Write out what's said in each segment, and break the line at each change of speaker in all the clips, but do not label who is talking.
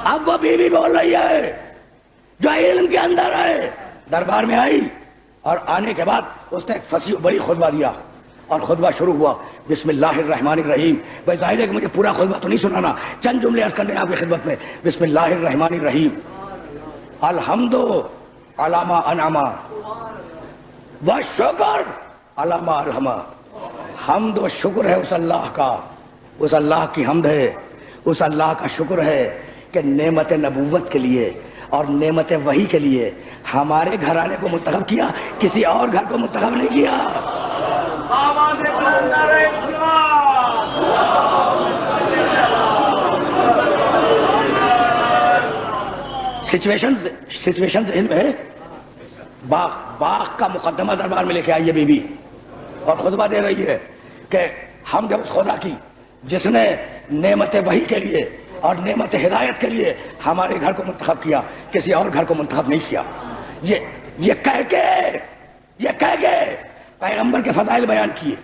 اب وہ بیوی بول رہی ہے جو علم کے اندر ہے، دربار میں آئی اور آنے کے بعد اس نے ایک فصیح بڑی خطبہ دیا اور خطبہ شروع ہوا بسم اللہ الرحمن الرحیم. بھائی ظاہر ہے کہ مجھے پورا خطبہ تو نہیں سنانا، چند جملے عرض کرنے آپ کی خدمت میں. بسم اللہ الرحمن الرحیم. الحمد علی ما انعم والشکر علی ما الہم. حمد و شکر ہے اس اللہ کا، اس اللہ کی حمد ہے، اس اللہ کا شکر ہے کہ نعمت نبوت کے لیے اور نعمت وحی کے لیے ہمارے گھرانے کو منتخب کیا، کسی اور گھر کو منتخب نہیں کیا. سچویشن ذہن میں ہے. باغ کا مقدمہ دربار میں لے کے آئی ہے بی بی اور خطبہ دے رہی ہے کہ ہم جب اس خدا کی جس نے نعمت وحی کے لیے اور نعمت ہدایت کے لیے ہمارے گھر کو منتخب کیا، کسی اور گھر کو منتخب نہیں کیا. یہ کہہ کے پیغمبر کے فضائل بیان کیے.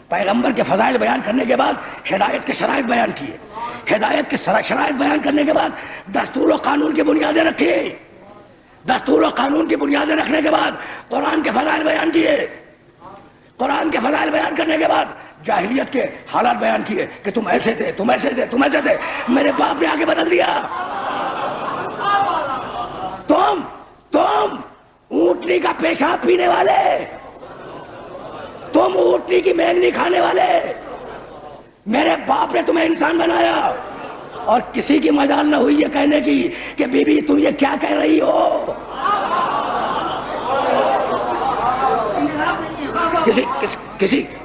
پیغمبر کے فضائل بیان کرنے کے بعد ہدایت کے شرائط بیان کیے. ہدایت کے شرائط بیان کرنے کے بعد دستور و قانون کی بنیادیں رکھی. دستور و قانون کی بنیادیں رکھنے کے بعد قرآن کے فضائل بیان کیے. قرآن کے فضائل بیان کرنے کے بعد جاہلیت کے حالات بیان کیے کہ تم ایسے تھے، تم ایسے تھے، تم ایسے تھے. میرے باپ نے آگے بدل دیا. تم اونٹنی کا پیشاب پینے والے، تم اونٹنی کی مینگنی کھانے والے، میرے باپ نے تمہیں انسان بنایا. اور کسی کی مجال نہ ہوئی یہ کہنے کی کہ بی بی تم یہ کیا کہہ رہی ہو.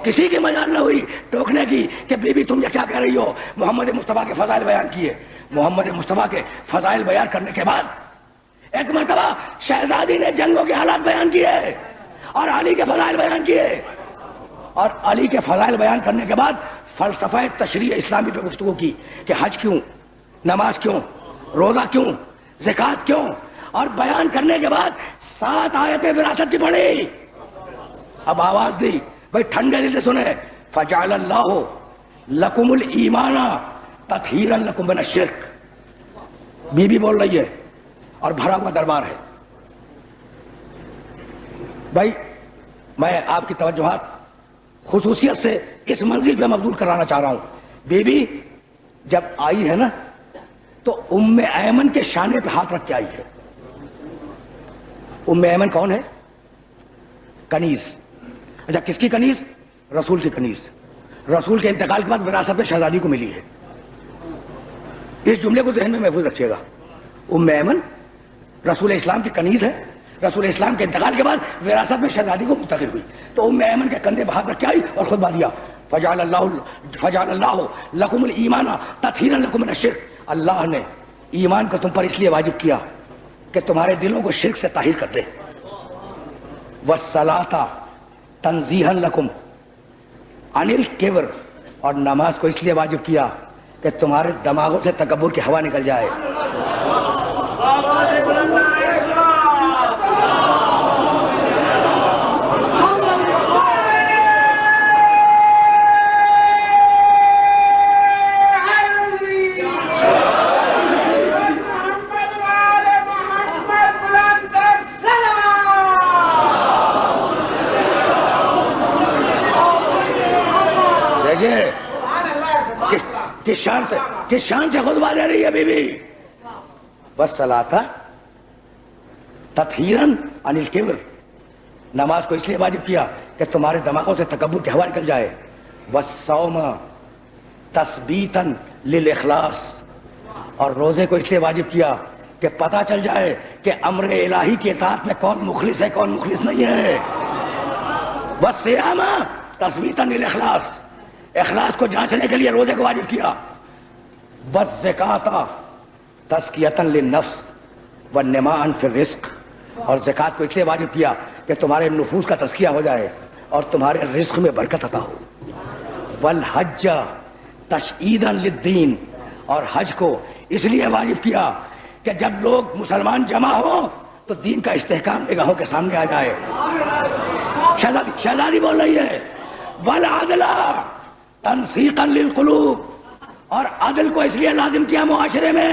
کسی کی مجال نہ ہوئی ٹوکنے کی کہ بی بی تم یہ کیا کہہ رہی ہو. محمد مصطفیٰ کے فضائل بیان کیے. محمد مصطفیٰ کے فضائل بیان کرنے کے بعد ایک مرتبہ شہزادی نے جنگوں کے حالات بیان کیے اور علی کے فضائل بیان کیے. اور علی کے فضائل بیان کرنے کے بعد فلسفہ تشریع اسلامی پہ گفتگو کی کہ حج کیوں، نماز کیوں، روزہ کیوں، زکوٰۃ کیوں. اور بیان کرنے کے بعد 7 آیتیں وراثت کی پڑھی. اب آواز دی، بھائی ٹھنڈے دل سے سنے. فجعل اللہ لکم الایمان تطہیرا لکم من الشرک. بی بی بول رہی ہے اور بھرا ہوا دربار ہے. بھائی میں آپ کی توجہات خصوصیت سے اس منزل پہ مبذول کرانا چاہ رہا ہوں. بی بی جب آئی ہے نا تو ام ایمن کے شانے پہ ہاتھ رکھ کے آئی ہے. ام ایمن کون ہے؟ کنیز. اچھا کس کی کنیز؟ رسول کی کنیز. رسول کے انتقال کے بعد وراثت میں شہزادی کو ملی ہے. اس جملے کو ذہن میں محفوظ رکھیے گا. ام ایمن رسول اسلام کی کنیز ہے. رسول اسلام کے انتقال کے بعد وراثت میں شہزادی کو منتقل ہوئی. تو ام ایمن کے کندھے پہ ہاتھ رکھ کے آئی اور خطبہ دیا فجعل اللہ لکم الایمان تطہیرا لکم من الشرک. اللہ نے ایمان کو تم پر اس لیے واجب کیا کہ تمہارے دلوں کو شرک سے طاہر کر دے. والصلاۃ تنزیہا لکم عن الکبر. اور نماز کو اس لیے واجب کیا کہ تمہارے دماغوں سے تکبر کی ہوا نکل جائے. کس شان سے خطبہ دے رہی ہے بی بی. والصلاۃ تطہیرا عن الکبر. نماز کو اس لیے واجب کیا کہ تمہارے دماغوں سے تکبر کی ہوا نکل جائے. والصوم تثبیتا للاخلاص. اور روزے کو اس لیے واجب کیا کہ پتہ چل جائے کہ امر الہی کی اطاعت میں کون مخلص ہے کون مخلص نہیں ہے. والصیام تثبیتا للاخلاص. اخلاص کو جانچنے کے لیے روزے کو واجب کیا. والزکاۃ تزکیۃ للنفس والنماء فی الرزق. اور زکات کو اس لیے واجب کیا کہ تمہارے نفوس کا تزکیہ ہو جائے اور تمہارے رزق میں برکت عطا ہو. والحج تشعیدا للدین. اور حج کو اس لیے واجب کیا کہ جب لوگ مسلمان جمع ہوں تو دین کا استحکام نگاہوں کے سامنے آ جائے. شہزادی بول رہی ہے والعدل تنسیقا للقلوب. اور عدل کو اس لیے لازم کیا معاشرے میں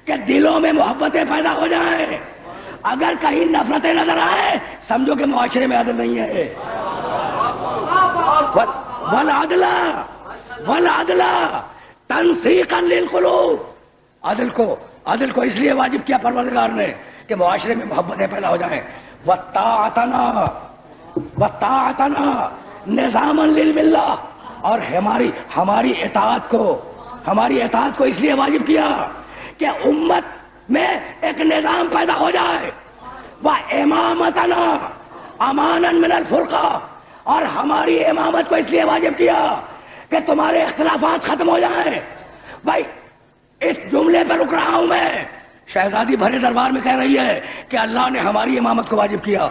کہ دلوں میں محبتیں پیدا ہو جائیں. اگر کہیں نفرتیں نظر آئیں سمجھو کہ معاشرے میں عدل نہیں ہے. والعدل تنسیقا للقلوب. عدل کو اس لیے واجب کیا پروردگار نے کہ معاشرے میں محبتیں پیدا ہو جائیں. وطاعتنا نظاما للملہ. اور ہماری اطاعت کو اس لیے واجب کیا کہ امت میں ایک نظام پیدا ہو جائے. وامامتنا امانا من الفرقہ. اور ہماری امامت کو اس لیے واجب کیا کہ تمہارے اختلافات ختم ہو جائیں. بھائی اس جملے پہ رک رہا ہوں میں. شہزادی بھرے دربار میں کہہ رہی ہے کہ اللہ نے ہماری امامت کو واجب کیا.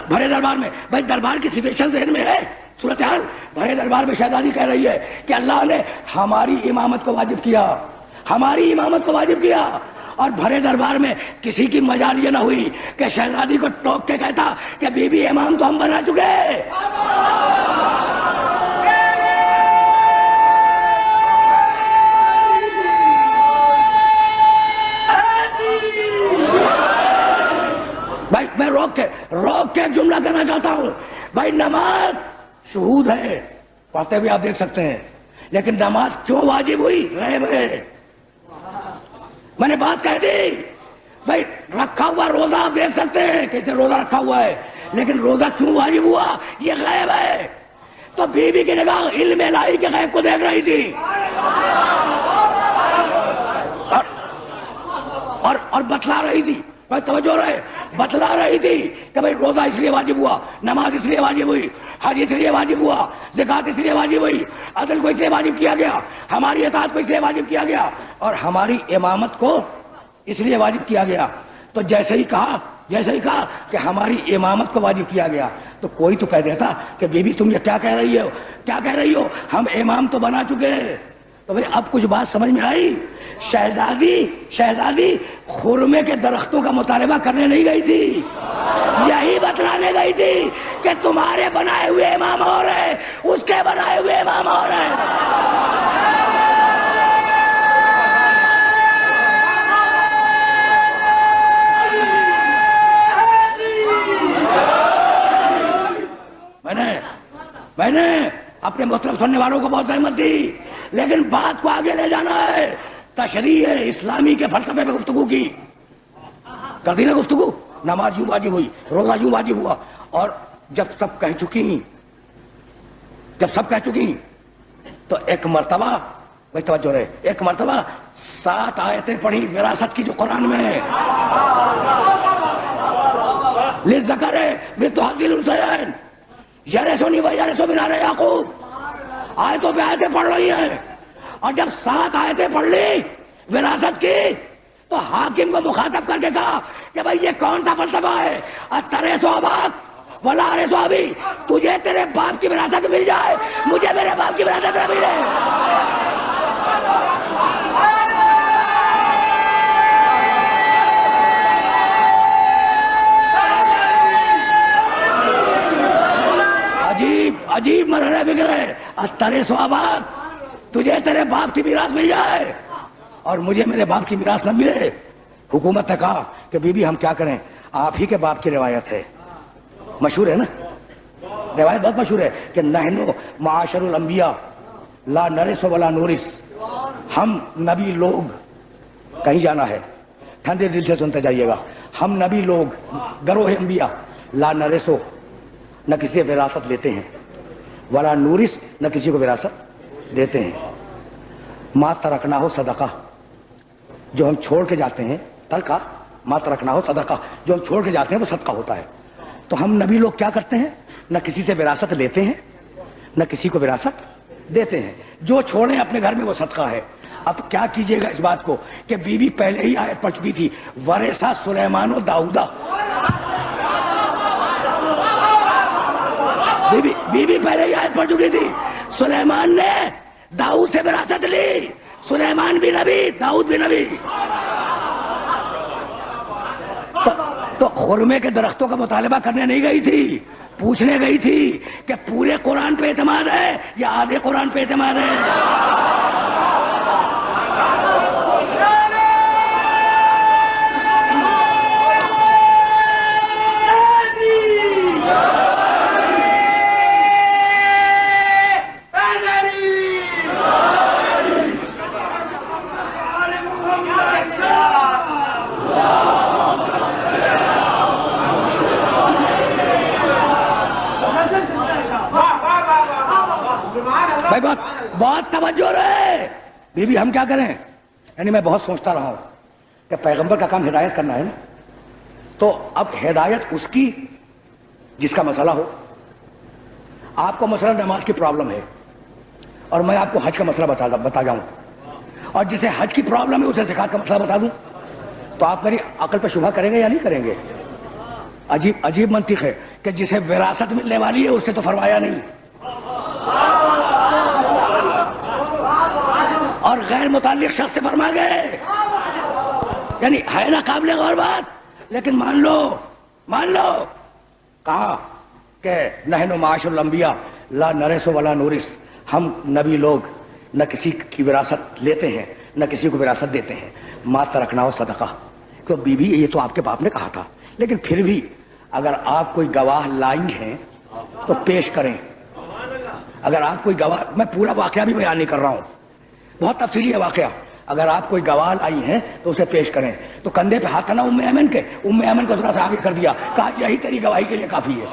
بھرے دربار میں، بھائی دربار کی سچویشن ذہن میں ہے، صورتحال. بھرے دربار میں شہزادی کہہ رہی ہے کہ اللہ نے ہماری امامت کو واجب کیا، ہماری امامت کو واجب کیا. اور بھرے دربار میں کسی کی مجال یہ نہ ہوئی کہ شہزادی کو ٹوک کے کہتا کہ بی بی امام تو ہم بنا چکے. بھائی میں روک کے ایک جملہ کہنا چاہتا ہوں. بھائی نماز شہود ہے، پڑھتے ہوئے آپ دیکھ سکتے ہیں، لیکن نماز کیوں واجب ہوئی؟ غیب ہے. میں نے بات کہہ دی. بھائی رکھا ہوا روزہ آپ دیکھ سکتے ہیں، کیسے روزہ رکھا ہوا ہے، لیکن روزہ کیوں واجب ہوا؟ یہ غیب ہے. تو بیوی کی نگاہ علم الہی کے غیب کو دیکھ رہی تھی اور بتلا رہی تھی. بھائی توجہ رہے، بتلا رہی تھی کہ بھائی روزہ اس لیے واجب ہوا، نماز اس لیے واجب ہوئی، حج اس لیے واجب ہوا، زکات اس لیے واجب ہوئی، عدل کو اس لیے واجب کیا گیا، ہماری اطاعت کو اس لیے واجب کیا گیا، اور ہماری امامت کو اس لیے واجب کیا گیا. تو جیسے ہی کہا کہ ہماری امامت کو واجب کیا گیا تو کوئی تو کہہ دیتا کہ بیوی تم یہ کیا کہہ رہی ہو، ہم امام تو بنا چکے. تو بھائی اب کچھ بات سمجھ میں آئی. شہزادی خرمے کے درختوں کا مطالبہ کرنے نہیں گئی تھی، یہی بتلانے گئی تھی کہ تمہارے بنائے ہوئے امام اور ہیں، اس کے بنائے ہوئے امام اور ہیں. میں نے اپنے مطلب سننے والوں کو بہت زحمت دی، لیکن بات کو آگے لے جانا ہے. تشریح اسلامی کے فلسفے پہ گفتگو کی، کر دی نا گفتگو. نماز یوں واجب ہوئی، روزہ یوں واجب ہوا. اور جب سب کہہ چکی تو ایک مرتبہ، بھائی توجہ رہے، ایک مرتبہ 7 آیتیں پڑھی وراثت کی جو قرآن میں ہے. للذکر مثل حظ الانثیین یرثنی و یرث من آل یعقوب. آیتوں پہ آیتیں پڑھ رہی ہیں، اور جب 7 آیتیں پڑھ لی وراثت کی تو حاکم کو مخاطب کر کے کہا کہ بھائی یہ کون سا فلسفہ ہے؟ اترث اباک ولا ارث ابی. تجھے تیرے باپ کی وراثت مل جائے، مجھے میرے باپ کی وراثت نہ ملے. عجیب مرحلہ فکر ہے. اترث اباک، تجھے تیرے باپ کی میراث مل جائے اور مجھے میرے باپ کی میراث نہ ملے. حکومت نے کہا کہ بی بی ہم کیا کریں، آپ ہی کے باپ کی روایت ہے، مشہور ہے نا، روایت بہت مشہور ہے کہ نحن معاشر الانبیاء لا نرث ولا نورث. ہم نبی لوگ، کہیں جانا ہے ٹھنڈے دل سے سنتے جائیے گا، ہم نبی لوگ گروہ انبیاء لا نرث، نہ کسی وراثت لیتے ہیں، ولا نورث، نہ کسی کو وراثت دیتے ہیں. ما ترکنا ہو صدقہ، جو ہم چھوڑ کے جاتے ہیں، ترکہ ما ترکنا ہو صدقہ، جو ہم چھوڑ کے جاتے ہیں وہ صدقہ ہوتا ہے. تو ہم نبی لوگ کیا کرتے ہیں؟ نہ کسی سے وراثت لیتے ہیں، نہ کسی کو وراثت دیتے ہیں. جو چھوڑیں اپنے گھر میں وہ صدقہ ہے. اب کیا کیجئے گا اس بات کو کہ بی بی پہلے ہی آیت پڑھ چکی تھی، ورثہ سلیمان و داؤدہ. بی بی پہلے ہی آیت پڑھ چکی تھی، سلیمان نے داؤد سے وراثت لی، سلیمان بھی نبی، داؤد بھی نبی. تو خرمے کے درختوں کا مطالبہ کرنے نہیں گئی تھی، پوچھنے گئی تھی کہ پورے قرآن پہ اعتماد ہے یا آدھے قرآن پہ اعتماد ہے. بیوی ہم کیا کریں؟ یعنی میں بہت سوچتا رہا ہوں کہ پیغمبر کا کام ہدایت کرنا ہے نا، تو اب ہدایت اس کی جس کا مسئلہ ہو. آپ کو مسئلہ نماز کی پرابلم ہے اور میں آپ کو حج کا مسئلہ بتا جاؤں، اور جسے حج کی پرابلم ہے اسے زکات کا مسئلہ بتا دوں، تو آپ میری عقل پہ شبہ کریں گے یا نہیں کریں گے؟ عجیب منطق ہے کہ جسے وراثت ملنے والی ہے اس سے تو فرمایا نہیں، اور غیر متعلق شخص سے فرما گئے. یعنی ہے نا قابل غور بات، لیکن مان لو کہا کہ نحن معاشر الانبیاء لا نرث ولا نورث، ہم نبی لوگ نہ کسی کی وراثت لیتے ہیں نہ کسی کو وراثت دیتے ہیں. ما ترکنا صدقہ، کہ بیوی یہ تو آپ کے باپ نے کہا تھا، لیکن پھر بھی اگر آپ کوئی گواہ لائی ہیں تو پیش کریں. اگر آپ کوئی گواہ، میں پورا واقعہ بھی بیان نہیں کر رہا ہوں، بہت تفصیلی ہے واقعہ، اگر آپ کوئی گواہ لائی ہیں تو اسے پیش کریں. تو کندھے پہ ہاتھ کرنا ام ایمن کے، ام ایمن کو ذرا سا آگے کر دیا، کہا یہی تیری گواہی کے لیے کافی ہے.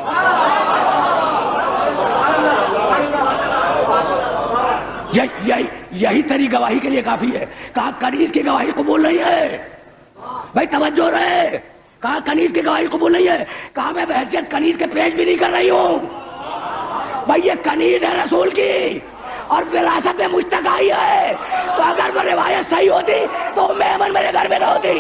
یہی تیری گواہی کے لیے کافی ہے. کہا کنیز کی گواہی قبول نہیں ہے. بھائی توجہ رہے، کہا کنیز کی گواہی قبول نہیں ہے. کہا میں بحیثیت کنیز کے پیش بھی نہیں کر رہی ہوں. بھائی یہ کنیز ہے رسول کی اور وراثت میں مجھ تک آئی ہے، تو اگر وہ روایت صحیح ہوتی تو ام ایمن میرے گھر میں نہ ہوتی.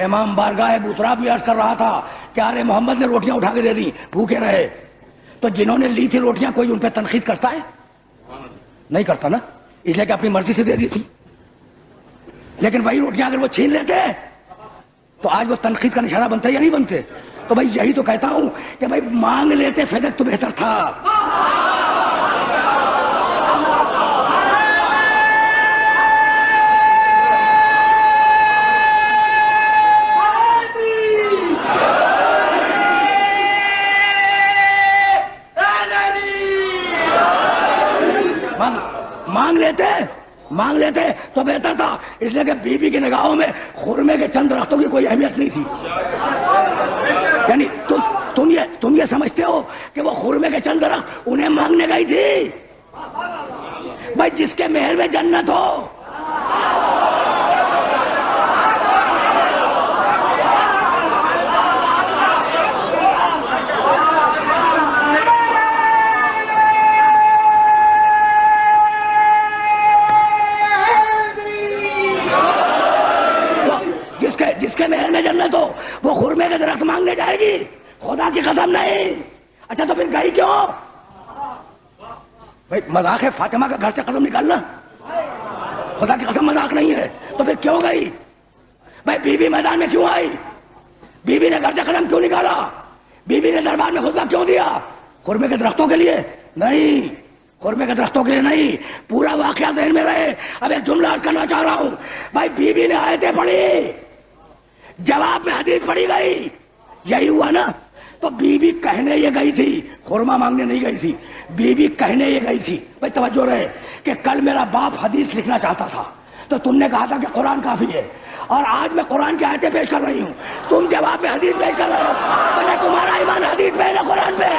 امام بارگاہ ابوتراب بھی عرض کر رہا تھا کہ ارے محمد نے روٹیاں اٹھا کے دے دی، بھوکے رہے. تو جنہوں نے لی تھی روٹیاں کوئی ان پہ تنقید کرتا ہے؟ نہیں کرتا نا، اس لیے کہ اپنی مرضی سے دے دی تھی. لیکن وہی روٹیاں اگر وہ چھین لیتے تو آج وہ تنقید کا نشانہ بنتے یا نہیں بنتے؟ تو بھائی یہی تو کہتا ہوں کہ بھائی مانگ لیتے فدق تو بہتر تھا. مانگ لیتے تو بہتر تھا، اس لیے کہ بیوی کی نگاہوں میں خرمے کے چند درختوں کی کوئی اہمیت نہیں تھی. یعنی تم یہ سمجھتے ہو کہ وہ خرمے کے چند درخت انہیں مانگنے گئی تھی؟ بھائی جس کے محل میں جنت ہو، جس کے محل میں جنت ہو وہ خرمے کے درخت مانگنے جائے گی؟ خدا کی قسم نہیں. اچھا تو پھر گئی کیوں؟ بھائی مذاق ہے فاطمہ کا گھر سے قدم نکالنا، خدا کی قسم مذاق نہیں ہے. تو پھر کیوں گئی؟ بھائی بیوی میدان میں کیوں آئی؟ بیوی نے گھر سے قدم کیوں نکالا؟ بیوی نے دربار میں خطبہ کیوں دیا؟ خرمے کے درختوں کے لیے نہیں، خرمے کے درختوں کے لیے نہیں. پورا واقعہ ذہن میں رہے. اب ایک جملہ عرض کرنا چاہ رہا ہوں. بھائی بیوی نے آیتیں پڑھی، جواب میں حدیث پڑھی گئی، یہی ہوا نا. تو بیوی کہنے یہ گئی تھی، خرما مانگنے نہیں گئی تھی. بیوی کہنے یہ گئی تھی. بھائی توجہ رہے کہ کل میرا باپ حدیث لکھنا چاہتا تھا تو تم نے کہا تھا کہ قرآن کافی ہے، اور آج میں قرآن کی آیتیں پیش کر رہی ہوں، تم جواب میں حدیث پیش کر رہے ہو. تمہارا ایمان حدیث پہ ہے نا قرآن پہ؟